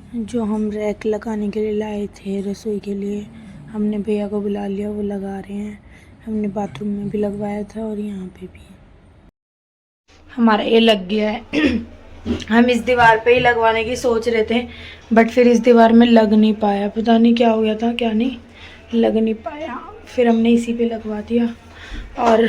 जो हम रैक लगाने के लिए लाए थे रसोई के लिए, हमने भैया को बुला लिया, वो लगा रहे हैं। हमने बाथरूम में भी लगवाया था और यहाँ पे भी हमारा ये लग गया है। हम इस दीवार पे ही लगवाने की सोच रहे थे, बट फिर इस दीवार में लग नहीं पाया, पता नहीं क्या हो गया था, क्या नहीं लग नहीं पाया। फिर हमने इसी पे लगवा दिया। और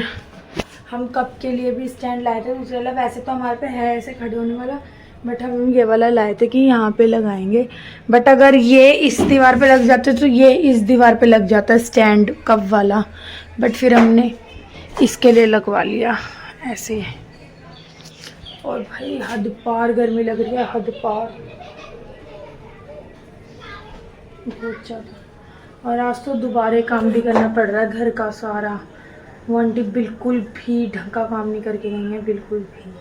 हम कप के लिए भी स्टैंड लाए थे दूसरे वाला, वैसे तो हमारे पे है ऐसे खड़े होने वाला, बट हम ये वाला लाए थे कि यहाँ पे लगाएंगे। बट अगर ये इस दीवार पे लग जाते तो ये इस दीवार पे लग जाता स्टैंड कप वाला, बट फिर हमने इसके लिए लगवा लिया ऐसे। और भाई हद पार गर्मी लग रही है, हद पार बहुत ज़्यादा। और आज तो दोबारा काम भी करना पड़ रहा है घर का सारा। वो आंटी बिल्कुल भी ढंग का काम नहीं करके गई है, बिल्कुल भी।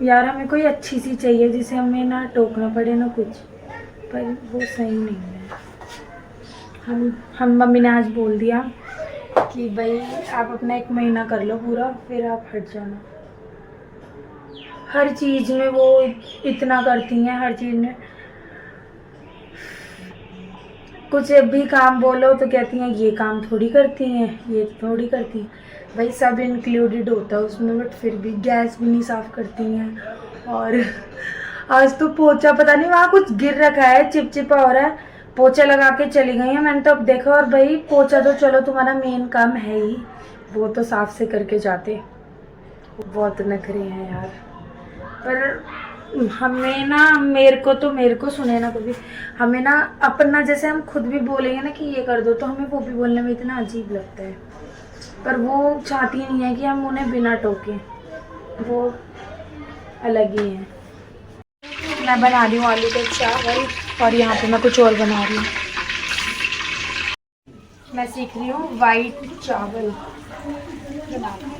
यार हमें कोई अच्छी सी चाहिए जिसे हमें ना टोकना पड़े ना कुछ, पर वो सही नहीं है। हम मम्मी ने आज बोल दिया कि भाई आप अपना 1 महीना कर लो पूरा, फिर आप हट जाना। हर चीज़ में वो इतना करती हैं, हर चीज़ में कुछ भी काम बोलो तो कहती हैं ये काम थोड़ी करती हैं, ये थोड़ी करती हैं। भाई सब इंक्लूडेड होता है उसमें, बट फिर भी गैस भी नहीं साफ़ करती हैं। और आज तो पोछा पता नहीं वहाँ कुछ गिर रखा है, चिपचिपा हो रहा है, पोछा लगा के चली गई हैं। मैंने तो अब देखा, और भाई पोछा तो चलो तुम्हारा मेन काम है ही, वो तो साफ से करके जाते। बहुत नखरे हैं यार। पर हमें ना, मेरे को सुने ना कभी, हमें ना अपना जैसे हम खुद भी बोलेंगे ना कि ये कर दो, तो हमें वो भी बोलने में इतना अजीब लगता है। पर वो चाहती नहीं है कि हम उन्हें बिना टोके, वो अलग ही है। मैं बना रही हूँ आलू के चावल, और यहाँ पे मैं कुछ और बना रही हूँ। मैं सीख रही हूँ वाइट चावल बनाना।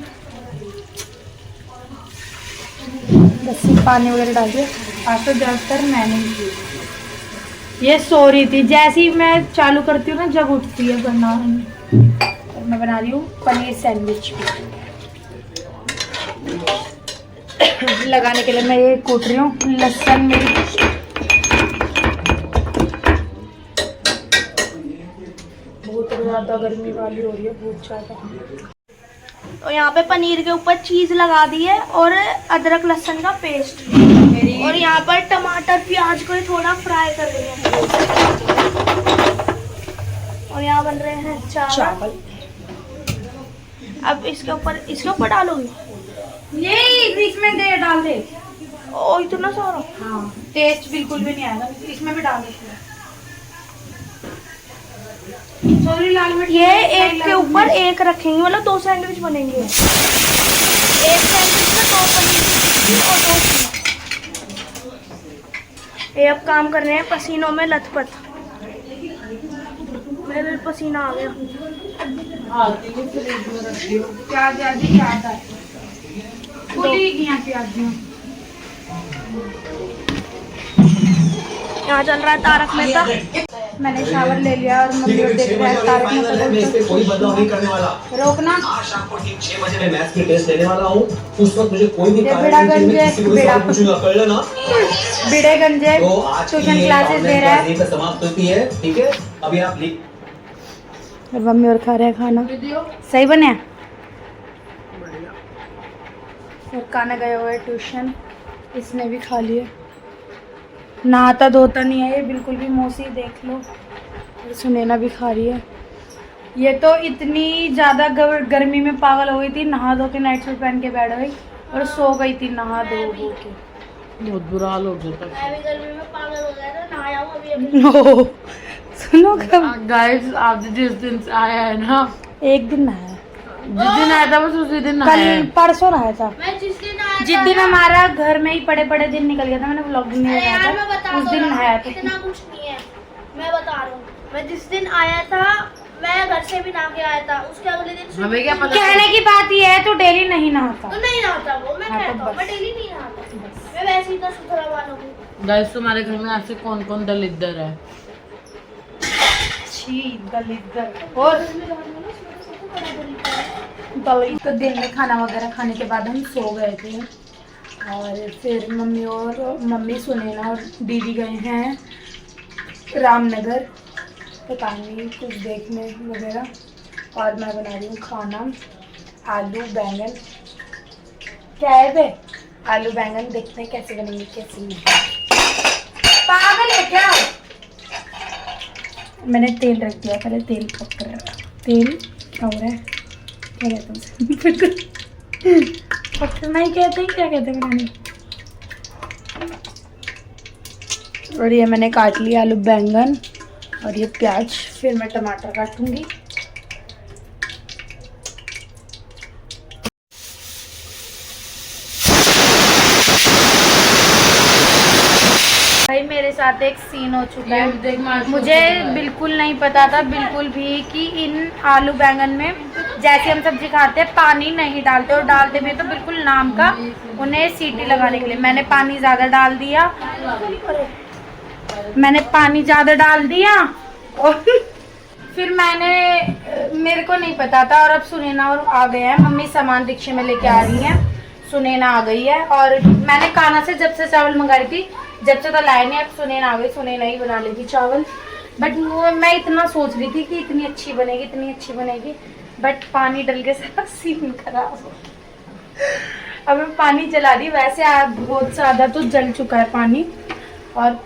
बस पानी वगैरह डाल दिया। आज तो ज़्यादातर मैंने की। ये सो रही थी, जैसे ही मैं चालू करती हूँ ना जब उठती है बनाने। और मैं बना रही हूँ पनीर सैंडविच लगाने के लिए मैं ये कूट रही हूँ लहसुन मिर्च। बहुत ज़्यादा गर्मी वाली हो रही है, बहुत ज़्यादा। और यहाँ पे पनीर के ऊपर चीज लगा दी है और अदरक लहसुन का पेस्ट, और यहाँ पर टमाटर प्याज को थोड़ा फ्राई कर रहे हैं। और यहाँ बन रहे हैं चावल। अब इसके ऊपर डालूंगी, ये इसमें दे डाल दे। ओ इतना सारा, हाँ टेस्ट बिल्कुल भी नहीं आएगा, इसमें भी डाल दे। सॉरी लाल मिर्च। ये एक के ऊपर एक रखेंगे, मतलब 2 सैंडविच बनेंगे। एक सैंडविच में 2 पनीर की टिक्की और 2 ये अब काम कर रहे हैं पसीनों में लथपथ। मेरे पसीना आ गया। प्याज ज्यादा है, यहाँ चल रहा है तारक मेहता। मैंने शावर ले लिया और मम्मी और देख रहा है तारक मेहता। कोई बदलाव नहीं करने वाला। रोकना। आज शाम को ठीक 6 बजे मैं मैथ्स की टेस्ट लेने वाला हूँ। उस वक्त मुझे कोई भी पूछूंगा, कर लेना। बिड़े गंजे तो आज ट्यूशन क्लासेस दे रहा है। समाप्त होती है, ठीक है। अभी आप और मम्मी और खा रहे हैं खाना। सही बने। और खाना गया हुआ है ट्यूशन, इसने भी खा लिया। नहाता धोता नहीं है ये बिल्कुल भी, मौसी देख लो। और सुनैना भी खा रही है। ये तो इतनी ज़्यादा गर्मी में पागल हो गई थी, नहा धो के नाइट सूट पहन के बैठ गई और सो गई थी नहा धो के। बहुत बुरा हाल हो गया था। मैं भी गर्मी में पागल हो गया था, नहाया हूँ अभी। सुनो कब गाइस आप जिस दिन से आया है ना, एक दिन नहाया, जिस दिन आया था बस उसी दिन नहाया है। कल परसों नहाया था। मैं जिस जिस दिन हमारा घर में ही पड़े पड़े दिन निकल गया था, मैंने व्लॉग नहीं यार मैं बनाया बता था, उस दिन नहाया था। इतना कुछ नहीं है, मैं बता रहा हूँ। मैं जिस दिन आया था मैं घर से भी नहा के आया था, उसके अगले दिन हमें क्या पता। कहने की बात ये है तो डेली नहीं नहाता। तो नहीं नहाता वो, मैं हाँ, तो कहता हूँ मैं बस। डेली नहीं नहाता, मैं वैसे ही तो सुथरा वाला हूँ। गाइस तुम्हारे घर में ऐसे कौन कौन दलिद्दर है? छी दलिद्दर। और दलिद्दर तो दिन में खाना वगैरह खाने के बाद हम सो गए थे, और फिर मम्मी सुनैना और दीदी गए हैं रामनगर, पता नहीं कुछ देखने वगैरह। और मैं बना रही हूँ खाना, आलू बैंगन। क्या है बे? आलू बैंगन, देखते हैं कैसे बनेंगे कैसे नहीं। पागल है क्या? मैंने तेल रख दिया, पहले तेल पक कर रखा। तेल क्या हो रहा है? क्या कहते हैं पकड़ना ही कहते हैं, क्या कहते हैं बनाने। और ये मैंने काट लिया आलू बैंगन और ये प्याज, फिर मैं टमाटर काटूंगी। भाई मेरे साथ एक सीन हो चुका है। मुझे बिल्कुल नहीं पता था बिल्कुल भी कि इन आलू बैंगन में जैसे हम सब्जी खाते हैं पानी नहीं डालते, और डालते भी तो बिल्कुल नाम का, उन्हें सीटी लगाने के लिए। मैंने पानी ज़्यादा डाल दिया, और फिर मेरे को नहीं पता था। और अब सुनैना और आ गए हैं, मम्मी सामान रिक्शे में लेके आ रही हैं, सुनैना आ गई है। और मैंने काना से जब से चावल मंगाई थी, जब से तो लाए नहीं, अब सुनैना आ गई, सुनैना ही बना लेगी चावल। बट वो मैं इतना सोच रही थी कि इतनी अच्छी बनेगी, बट पानी डल के सारा सीन खराब हो। अब मैं पानी जला दी, वैसे बहुत ज़्यादा तो जल चुका है पानी। और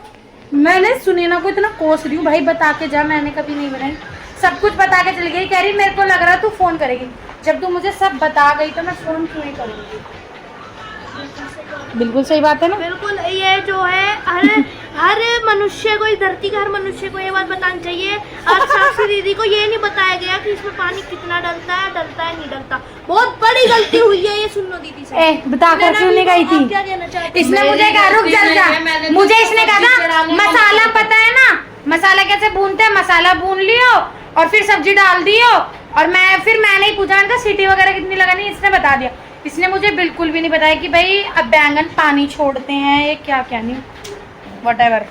मैंने सुनैना को इतना कोस रही हूँ, भाई बता के जा, मैंने कभी नहीं बनाई। सब कुछ बता के चली गई, कह रही मेरे को लग रहा तू फ़ोन करेगी। जब तू मुझे सब बता गई तो मैं फ़ोन क्यों नहीं करूँगी? बिल्कुल सही बात है ना। बिल्कुल, ये जो है हर मनुष्य को, इस धरती का हर मनुष्य को ये बात बतानी चाहिए। आज साक्षी दीदी को ये नहीं बताया गया कि इसमें पानी कितना डलता है नहीं डलता। बहुत बड़ी गलती हुई है, ये सुन लो दीदी से। बता कर क्यों नहीं गई थी? क्या कहना चाहते? इसने मुझे कहा रुक जा, मुझे इसने कहा था मसाला पता है ना, मसाला कैसे भूनते हैं, मसाला भून लियो और फिर सब्जी डाल दियो। और मैंने ही पूछा, मैंने सीटी वगैरह कितनी लगानी, इसने बता दिया। इसने मुझे बिल्कुल भी नहीं बताया कि भाई अब बैंगन पानी छोड़ते हैं, ये क्या नहीं, व्हाटएवर।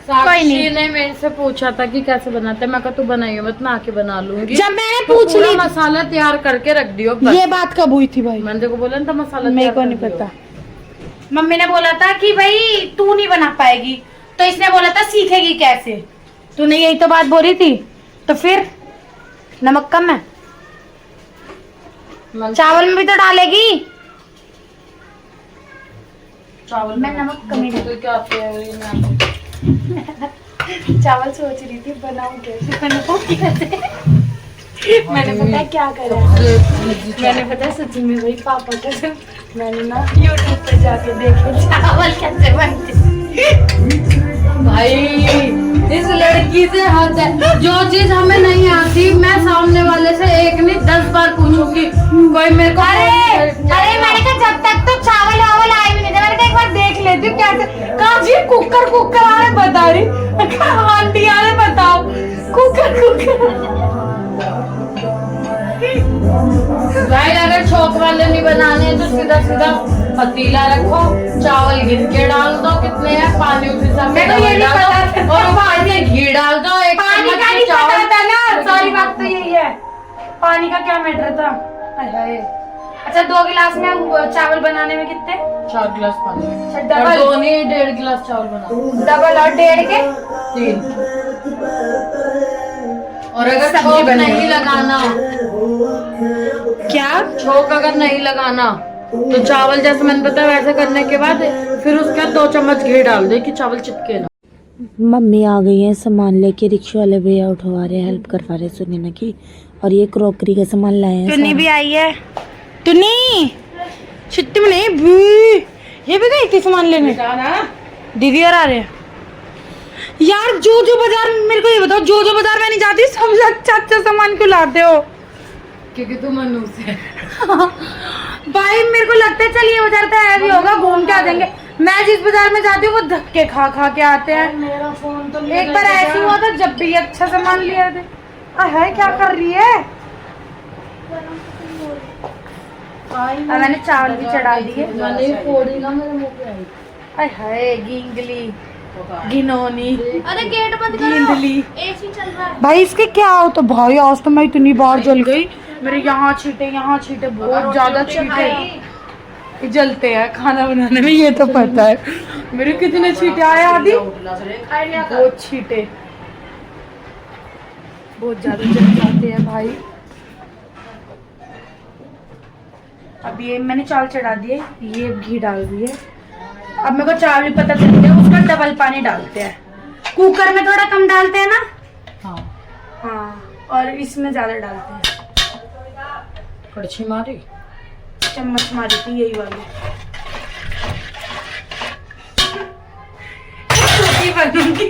साक्षी ने मेरे से पूछा था कि कैसे बनाते हैं, मैं कहा तू बनाइए मत, मैं आके बना लूंगी। जब मैंने पूछ पूरा ली मसाला तैयार करके रख दियो। ये बात कब हुई थी भाई? मैंने को बोला था मसाला मेरे को नहीं पता। मम्मी ने बोला था कि भाई तू नहीं बना पाएगी, तो इसने बोला था सीखेगी कैसे। तूने यही तो बात बोली थी, तो फिर नमक कम है, चावल में भी तो डालेगी। चावल मैं नमक कम ही तो क्या चावल सोच रही थी बनाऊं कैसे। मैंने पता क्या करा, मैंने पता सच में भाई पापा कैसे, मैंने ना यूट्यूब पे जाके देखे चावल कैसे बनते। भाई इस लड़की से हद है, जो चीज हमें नहीं आती मैं सामने वाले से एक नहीं 10 बार पूछूंगी। कोई मेरे को अरे मैंने कहा जब तक तो चावल वावल आए भी नहीं थे, मैंने कहा एक बार देख लेती हूँ कैसे। कहा जी कुकर आ रहे बता रही, आंटी आ रहे बताओ कुकर। भाई अगर छोक वाले नहीं बनाने तो सीधा पतीला रखो, चावल गिन के डाल दो कितने हैं, पानी उसी समय और पानी घी डाल दो। एक पानी का नहीं पता था ना, सारी बात तो यही है, पानी का क्या मैटर था। अच्छा 2 गिलास में चावल बनाने में कितने? 4 गिलास पानी, डबल 2 नहीं 1.5 गिलास चावल बना, डबल और 1.5 के 3। और अगर छोक नहीं लगाना, क्या छोक अगर नहीं लगाना तो चावल जैसे मैंने बताया वैसे करने के बाद फिर उसके बाद 2 चम्मच घी डाल दे कि चावल चिपके ना। मम्मी आ गई है, सामान लेके रिक्शा वाले भैया उठवा रहे हैं, हेल्प करवा रहे सुनैना की। और ये क्रॉकरी का सामान लाए हैं। टुन्नी भी आई है, टुन्नी छिट्टी में नहीं भी, ये भी गई थी सामान लेने। दीदी और आ रहे हैं यार। जो बाजार, मेरे को ये बताओ, जो बाजार में नहीं जाती सब अच्छा सामान क्यों लाते हो? क्योंकि तू मनूस है। भाई मेरे को लगता है चल ये बाजार तो है भी होगा, घूम के आ जाएंगे। मैं जिस बाजार में जाती हूँ वो धक्के खा के आते हैं। मेरा फोन तो एक बार ऐसे हुआ था जब भी अच्छा सामान लिया थे। है क्या कर रही है? मैंने चावल भी चढ़ा दिए। मैंने फोड़ी ना मेरे मुंह पे आई। हाय गिंगली गिनौनी, अरे गेट बंद करो, गिंदली। एसी चल रहा है। भाई इसके क्या हो तो भाई, आज तो मैं इतनी बार जल गई, मेरे यहाँ छींटे बहुत ज्यादा छींटे। जलते हैं खाना बनाने में, ये तो पता है मेरे। कितने छींटे आए आदि, बहुत छींटे, बहुत ज्यादा जल जाते हैं भाई। अब ये मैंने चावल चढ़ा दिए, ये घी डाल दिए। अब मेरे को चावल पता चल गया, उसका डबल पानी डालते हैं। कुकर में थोड़ा कम डालते हैं ना? हाँ, और इसमें ज्यादा डालते हैं। कड़छी मारी, चम्मच मारी थी यही वाली। रोटी बनूंगी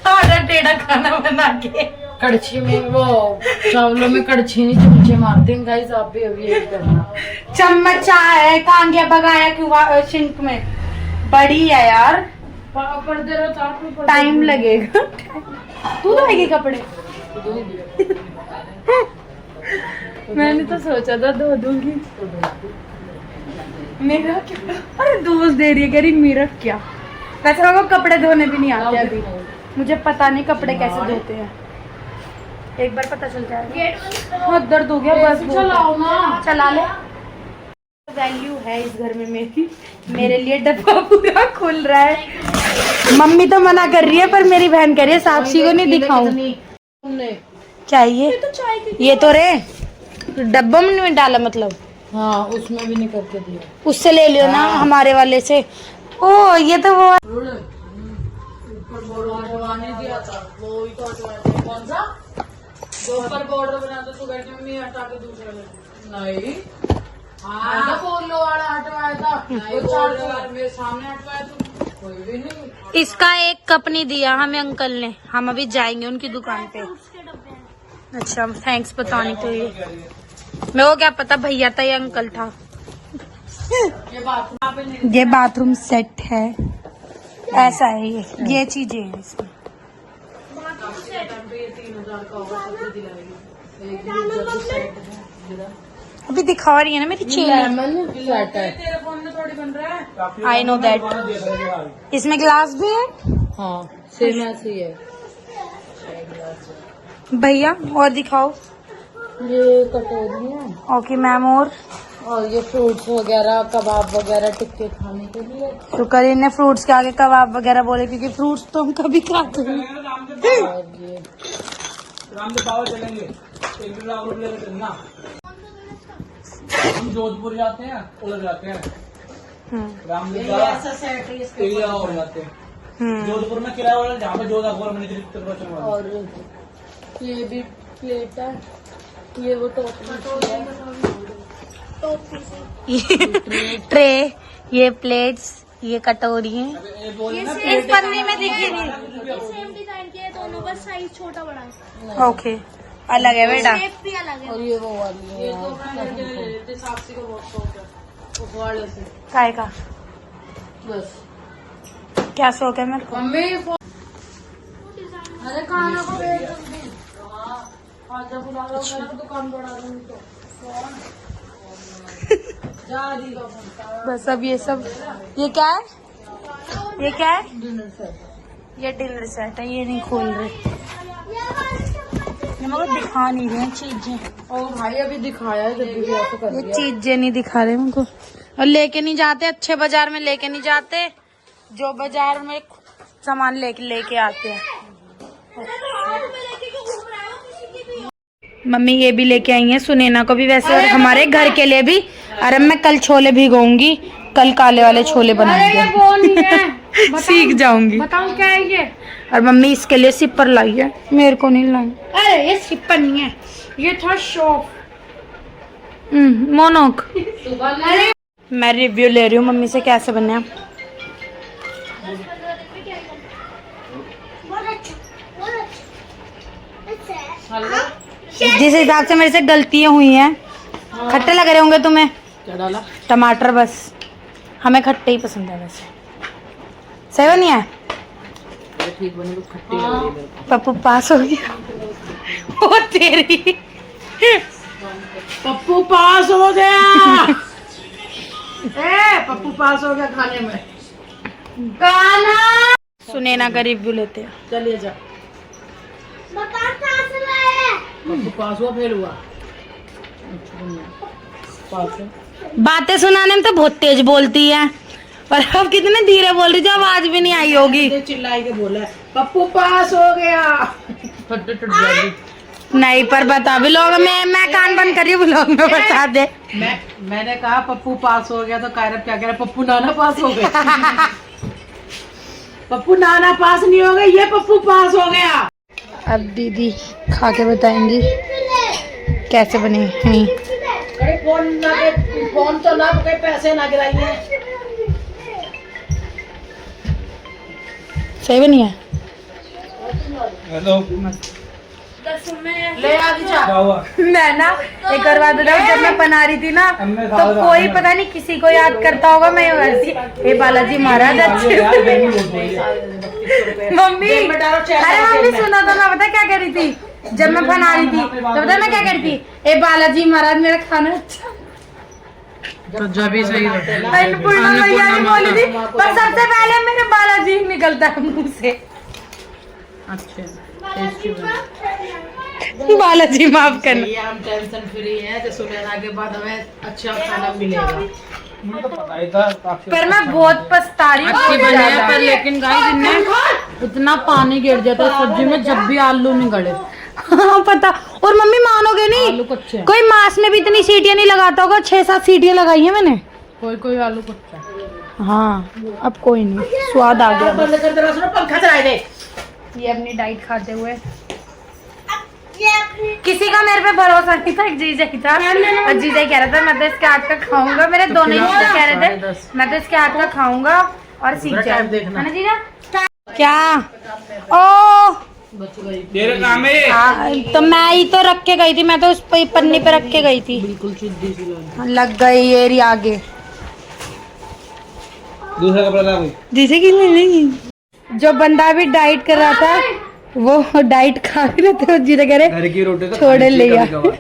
आधा टेढ़ा खाना बना के। कड़छी में वो चावलों में कड़छी नहीं चमचे मारते हैं गाइस, आप भी अभी यही करना। चम्मच है, कहाँ गया भगाया क्यों सिंक में? बड़ी है यार, पर्दे रहो, टाइम लगेगा। तू धोएगी कपड़े? मैंने तो सोचा था धो दूंगी। मेरा क्या, अरे दोस्त दे रही है, कह रही मेरा क्या। वैसे लोगों को कपड़े धोने भी नहीं आते अभी, मुझे पता नहीं कपड़े कैसे धोते हैं। एक बार पता चल जाएगा। बहुत दर्द हो गया, बस चलाओ ना, चला ले। वैल्यू है इस घर में मेरी, मेरे लिए डब्बा पूरा खुल रहा है। मम्मी तो मना कर रही है, पर मेरी बहन कह रही है साक्षी को नहीं दिखाऊं। क्या ये तो रे डब्बा में नहीं डाला, मतलब हाँ उसमें भी नहीं करके दिया। उससे ले लियो ना, हमारे वाले से। ओ ये तो वो दिया था, वो ही तो हटवाया था। कौन सा? जो ऊपर बॉर्डर बनाते तो घर में नहीं हटा के दूसरा नहीं। हाँ पोलो वाला हटवाया था, वो 4 मेरे सामने हटवाया तो कोई भी नहीं। इसका एक कप नहीं दिया हमें अंकल ने, हम अभी जाएंगे उनकी दुकान पे। अच्छा थैंक्स बताने के लिए, मेरे को क्या पता भैया था ये अंकल था। ये बाथरूम सेट है, ऐसा है ये चीजें हैं इसमें। अभी दिखा रही है ना मेरी चेन। I know that. इसमें ग्लास भी है। हाँ सेम ऐसे ही है भैया, और दिखाओ। ये कटोरी है। ओके मैम, और ये फ्रूट्स वगैरह, कबाब वगैरह टिक्के खाने के लिए। तो करीन ने फ्रूट्स के आगे कबाब वगैरह बोले, क्योंकि फ्रूट्स तो हम कभी खाते हैं। और ये हम जोधपुर जाते हैं, उधर जाते हैं, हो जाते हैं। जोधपुर में किराया वाला, जहाँ पे जोधपुर में। और ये भी प्लेट है, ये वो ट्रे, ये प्लेट्स, ये कटोरी है। इस पन्नी में दिखी नहीं। सेम डिजाइन के दोनों, बस साइज छोटा बड़ा है। ओके, अलग है बेटा। शेप भी अलग है। और ये वो वाली है, साक्षी का बहुत शौक है उस वाले से। काय का बस क्या शौक है मेरे को? मम्मी अरे खाना को भेज जल्दी। आजा बुला लो, मैं दुकान बढ़ा दूंगी तो जा रही हो। बस अब ये सब, ये क्या है? ये क्या है? Dinner set. ये डिनर सेट है, ये नहीं खोल रहे, ये मगर दिखा नहीं रहे हैं चीजें। और भाई अभी दिखाया है, जब भी ऐसे कर ये दिया। चीजें नहीं दिखा रहे मुझको, और लेके नहीं जाते, अच्छे बाजार में लेके नहीं जाते, जो बाजार में सामान लेके आते हैं। मम्मी ये भी लेके आई है सुनैना को भी, वैसे और हमारे घर के लिए भी। अरे मैं कल छोले भिगोऊंगी, कल काले वाले छोले बनाएंगे। वो नहीं है। सीख जाऊंगी। बताऊं क्या है ये? और मम्मी इसके लिए सिपर लाई है, मेरे को नहीं लाई। अरे ये सिपर नहीं है, ये था शॉप। मोनोक। मैं रिव्यू ले रही हूँ मम्मी से कैसे बने हैं। जिस हिसाब से मेरे से गलतियां हुई हैं, खट्टे लग रहे होंगे तुम्हें। क्या डाला? टमाटर, बस हमें खट्टे ही पसंद है वैसे। सही बनी है? ठीक बनी तो खट्टी लग रही है मेरे को। पप्पू पास हो गया। वो तेरी पप्पू पास हो गया। पप्पू पास हो गया खाने में। गाना। सुनैना का रिव्यू लेते हैं। चलिए जा। पप्पू पास हुआ, फेल हुआ? पास है। बातें सुनाने में तो बहुत तेज बोलती है, और अब कितने धीरे बोल रही थी, आवाज भी नहीं आई होगी। चिल्लाई के बोला पप्पू पास हो गया। नहीं पर बता भी लोग, मैं कान बंद कर रही हूँ, लोग में बता दे। मैंने कहा पप्पू पास हो गया तो कायरब क्या कह रहा, पप्पू नाना पास हो गया। पप्पू नाना पास नहीं हो गए, ये पप्पू पास हो गया। अब दीदी खा के बताएंगी कैसे बने हैं। फोन तो ना पैसे ना गिराइए। सही बनी है। हेलो ले आ दीजा। मैं ना एक और बात बताऊं, जब मैं बना रही थी ना तो कोई पता नहीं किसी को याद करता होगा, मैं वैसी हे बालाजी महाराज अच्छे। मम्मी अरे मम्मी सुना तो, मैं पता क्या कह रही थी जब मैं बना रही थी, तो पता मैं क्या कह रही थी, हे बालाजी महाराज मेरा खाना अच्छा। तो जब ही सही अन्नपूर्णा मैया ने बोली थी, पर सबसे पहले मेरे बालाजी निकलता है मुंह से। अच्छे टेस्टी बालाजी माफ करना। ये हम टेंशन फ्री है, तो सुबह के बाद हमें अच्छा खाना मिलेगा। पर मैं बहुत पछता रही अच्छी बनी है, हूँ। पर लेकिन गाइस इनने इतना पानी गिर जाता है सब्जी में जब भी आलू नहीं गड़े। हाँ पता। और मम्मी मानोगे आलू नहीं, कच्चे हैं। कोई मांस में भी इतनी सीटियां नहीं लगाता होगा, 6-7 सीटियां लगाई है मैंने। कोई आलू कच्चा। हाँ अब कोई नहीं, स्वाद आ गया। बंद कर दे, सुनो पंखा चलाए दे। ये अपनी डाइट खाते हुए किसी का मेरे पे भरोसा नहीं था, एक जीजा ही था, और जीजा ही कह रहा था मैं तो इसके हाथ का खाऊंगा, मेरे दोनों ही जीजा कह रहे थे मैं तो इसके हाथ का खाऊंगा और सीख जाए, देखना। है ना जीजा? क्या ओ तेरे काम है। तो मैं ही तो रख के गई थी, मैं तो उस पन्नी पे रख के गई थी। बिल्कुल सीधी सी लाइन। लग गई ये रही आगे। दूसरा कपड़ा ला कोई। जैसे कि नहीं, जो बंदा भी डाइट कर रहा था वो डाइट खा भी रहे थे, जीजा कह रहे घर की रोटी तो छोड़ खानी चाहिए लिया। कभी-कभार।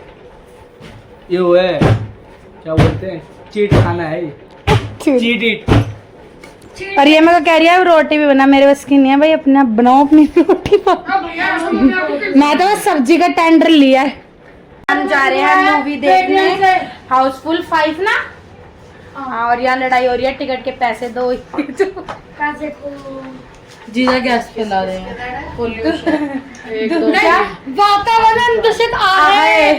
ये वो है क्या बोलते हैं, चीट खाना है ये। Cheat it. और ये मैं कह रही है रोटी भी बना, मेरे बस की नहीं है भाई, अपना बनाओ अपनी रोटी। मैं तो बस सब्जी का टेंडर लिया है। हम जा रहे हैं मूवी देखने हाउसफुल 5 ना। हाँ, और यहाँ लड़ाई हो रही है टिकट के पैसे दो। पैसे जीजा गैस पे ला रहे हैं। क्या वातावरण दूषित है।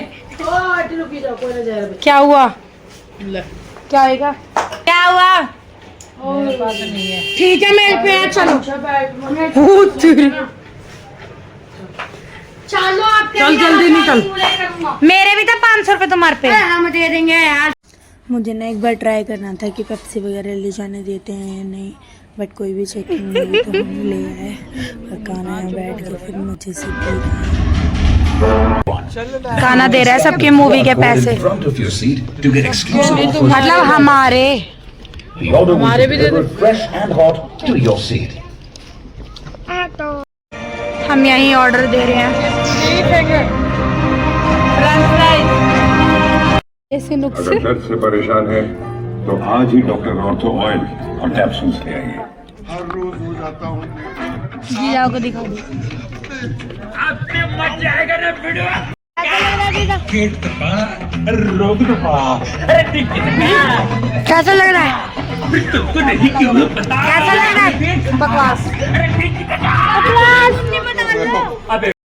क्या हुआ? ले। क्या होगा? क्या हुआ? मेरे पास नहीं है। ठीक है मेरे पे है, चलो। चलो आप चल जल्दी निकल। मेरे भी तो 500 रुपए तुम्हारे पे। हम दे देंगे यार। मुझे ना एक बार ट्राई करना था कि पेप्सी वगैरह ले जाने देते हैं या नहीं, बट कोई भी चेकिंग नहीं हुई, तो हम ले आए और खाना यहाँ बैठ के फिर मुझे से पी रहा है। खाना दे रहा है सबकी मूवी के पैसे, मतलब हमारे हमारे भी fresh and hot to your seat. हम यहीं ऑर्डर दे रहे हैं। ऐसे नुक्से अगर दर्द से परेशान है तो आज ही डॉक्टर ऑर्थो ऑयल और कैप्सूल्स ले आइए। जीजा को दिखा दो। कैसा लग रहा है? कैसा लग रहा है? बकवास।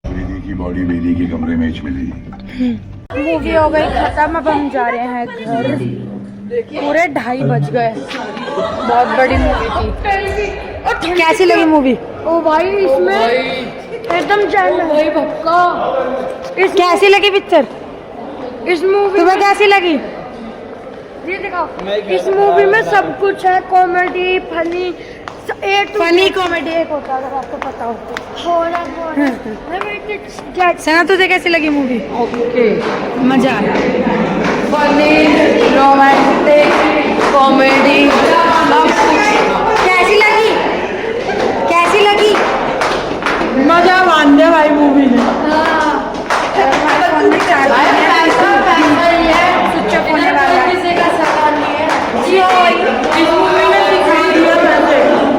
दीदी की बॉडी दीदी के कमरे में ही मिली। मूवी हो गई खत्म, अब हम जा रहे हैं घर। पूरे 2:30 बज गए। बहुत बड़ी मूवी थी। कैसी लगी मूवी? ओ भाई इसमें एकदम चैन भाई भक्का। कैसी लगी पिक्चर? इस मूवी तुम्हें कैसी लगी? ये दिखाओ, इस मूवी में सब कुछ है, कॉमेडी फनी फनी कॉमेडी एक होता है, अगर आपको पता हो तो। सना तुझे कैसी लगी मूवी? ओके। मजा आया। फनी, रोमांटिक, कॉमेडी, कैसी लगी? कैसी लगी? मजा मान दे भाई मूवी ने। स्विच ऑफ होने वाला है। किसी का सवाल नहीं है। इस मूवी ने सिखा दिया पैसे।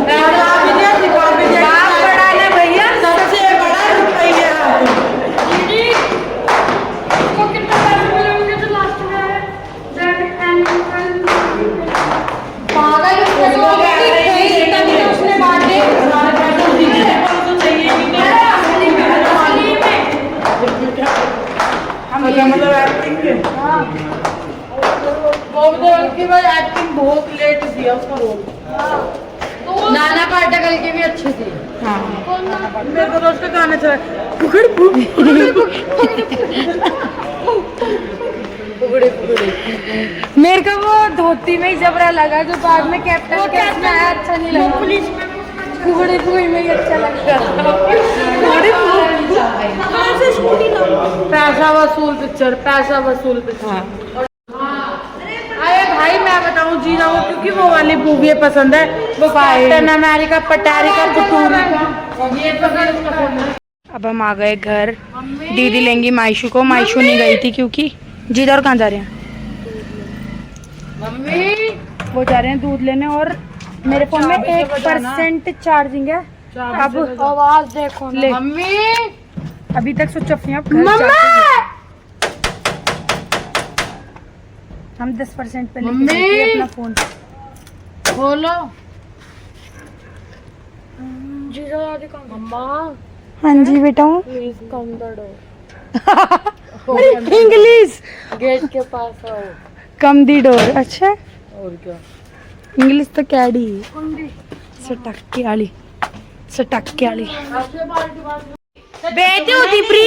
रहना भी दिया, सिखा भी दिया। बाप बड़ा है भैया, सबसे बड़ा रुपया। कितने पैसे मिलेंगे जो लास्ट में है? कपिल की भी अच्छी थी। मेरे को तो उसका गाना चला पुगड़ मेरे को वो धोती में ही जबरा लगा जो बाद में कैप्टन में आया, अच्छा नहीं लगा। पुलिस में फुगड़ी फुगड़ी में ही अच्छा लगता पैसा वसूल पिक्चर, पैसा वसूल पिक्चर। अरे भाई मैं बताऊं जीना को क्योंकि वो वाली मूवी पसंद है, वो कैप्टन अमेरिका, पटारिका, ये पसंद है। अब हम आ गए घर, दीदी लेंगी मायशू को। मायशू नहीं गई थी क्योंकि जीदा और कहाँ जा रहे हैं? मम्मी वो जा रहे हैं दूध लेने, और मेरे फोन में 1% चार्जिंग है। अब आवाज देखो ले, मम्मी अभी तक स्विच ऑफ नहीं है। अब घर जाते हैं। हम 10% पे लेके गए थे अपना फोन। बोलो मम्मा हाँ जी बेटा, please come the door, English gate के पास आओ। Come the door. अच्छा, और क्या इंग्लिश तो कैडी सटक्के वाली, सटक्के वाली बेटी होती प्री।